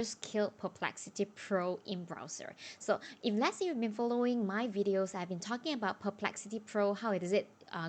just killed Perplexity Pro in browser. So if let's say you've been following my videos, I've been talking about Perplexity Pro, how it is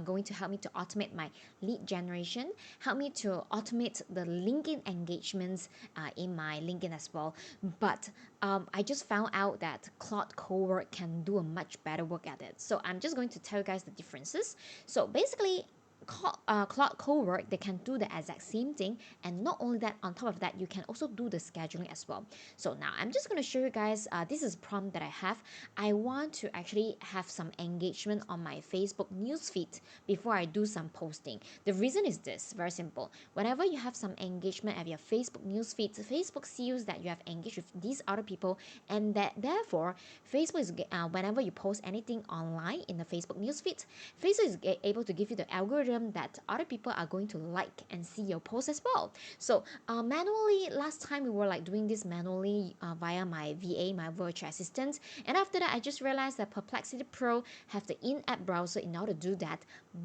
going to help me to automate my lead generation, help me to automate the LinkedIn engagements in my LinkedIn as well. But I just found out that Claude Cowork can do a much better work at it. So I'm just going to tell you guys the differences. So basically, Claude Cowork, they can do the exact same thing, and not only that, on top of that, you can also do the scheduling as well. So now I'm just going to show you guys, this is a prompt that I have. I want to actually have some engagement on my Facebook newsfeed before I do some posting. The reason is this, very simple. Whenever you have some engagement at your Facebook newsfeed, Facebook sees that you have engaged with these other people, and that therefore Facebook is whenever you post anything online in the Facebook newsfeed, Facebook is able to give you the algorithm that other people are going to like and see your post as well. So manually, last time we were like doing this manually via my VA, my virtual assistant, and after that I just realized that Perplexity Pro have the in-app browser in order to do that.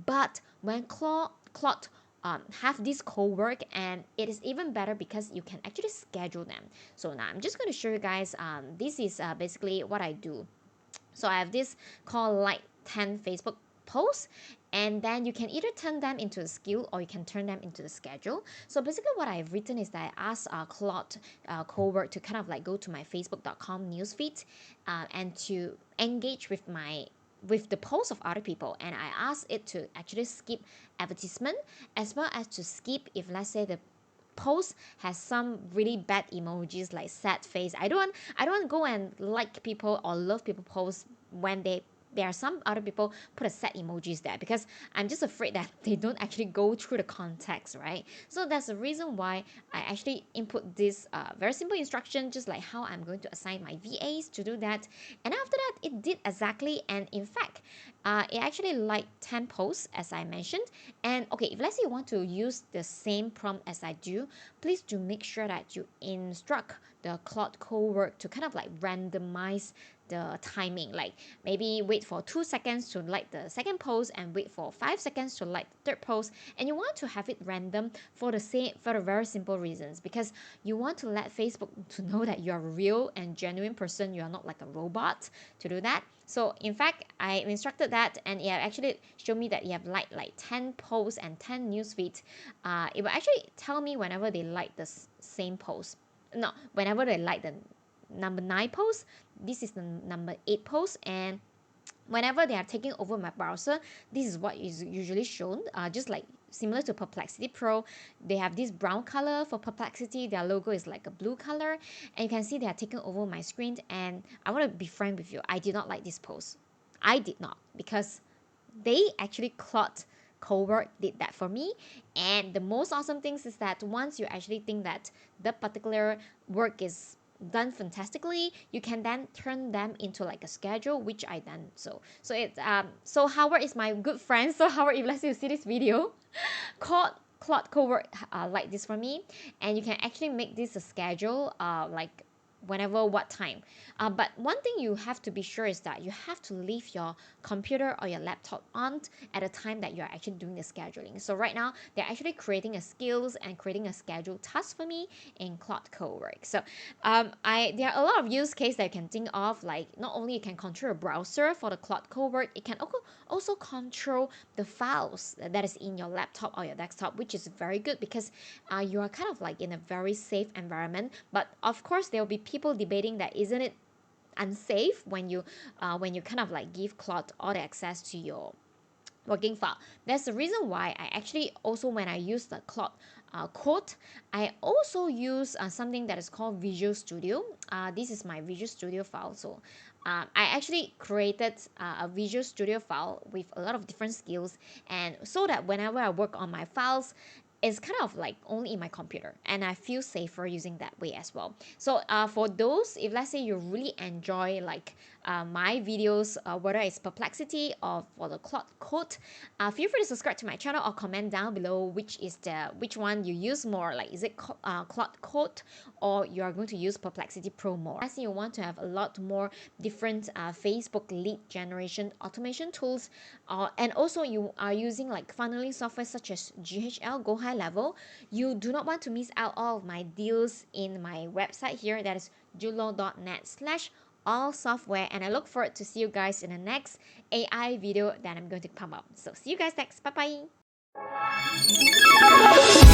But when Claude have this co-work, and it is even better because you can actually schedule them. So now I'm just going to show you guys, this is basically what I do. So I have this called like 10 Facebook posts, and then you can either turn them into a skill or you can turn them into the schedule. So basically what I've written is that I asked Claude Cowork to kind of like go to my facebook.com newsfeed and to engage with the posts of other people, and I asked it to actually skip advertisement, as well as to skip if let's say the post has some really bad emojis like sad face. I don't want to go and like people or love people posts when there are some other people put a sad emojis there, because I'm just afraid that they don't actually go through the context, right? So that's the reason why I actually input this very simple instruction, just like how I'm going to assign my VAs to do that. And after that, it did exactly, and in fact, it actually liked 10 posts as I mentioned. And okay, if let's say you want to use the same prompt as I do, please do make sure that you instruct the Claude Cowork to kind of like randomize the timing, like maybe wait for 2 seconds to like the second post and wait for 5 seconds to like the third post. And you want to have it random for the very simple reasons, because you want to let Facebook to know that you're a real and genuine person, you are not like a robot to do that. So in fact, I instructed that, and it actually showed me that you have liked like 10 posts and 10 news feeds. It will actually tell me whenever they like the same post. No, whenever they like the number 9 post, this is the number 8 post, and whenever they are taking over my browser, this is what is usually shown, just like similar to Perplexity Pro. They have this brown color for Perplexity, their logo is like a blue color, and you can see they are taking over my screen. And I want to be frank with you, I did not like this post. I did not, because they actually Claude Cowork did that for me. And the most awesome things is that once you actually think that the particular work is done fantastically, you can then turn them into like a schedule, which I done. So Howard is my good friend. So Howard, if let's say you see this video, Claude Cowork like this for me, and you can actually make this a schedule, like whenever, what time. But one thing you have to be sure is that you have to leave your computer or your laptop on at the time that you're actually doing the scheduling. So right now, they're actually creating a skills and creating a schedule task for me in Claude Cowork. So there are a lot of use cases that you can think of, like not only you can control a browser for the Claude Cowork, it can also control the files that is in your laptop or your desktop, which is very good because you are kind of like in a very safe environment. But of course, there will be people debating that isn't it unsafe when you kind of like give Claude all the access to your working file. That's the reason why I actually also, when I use the Claude Code, I also use something that is called Visual Studio. This is my Visual Studio file. So I actually created a Visual Studio file with a lot of different skills, and so that whenever I work on my files, it's kind of like only in my computer, and I feel safer using that way as well. So for those, if let's say you really enjoy like my videos, whether it's Perplexity or for the Claude Code, feel free to subscribe to my channel or comment down below which one you use more. Like, is it Claude Code, or you are going to use Perplexity Pro more? As you want to have a lot more different Facebook lead generation automation tools, and also you are using like funneling software such as GoHighLevel, you do not want to miss out all of my deals in my website here, that is julo.net/all software. And I look forward to see you guys in the next AI video that I'm going to pump up. So see you guys next. Bye bye.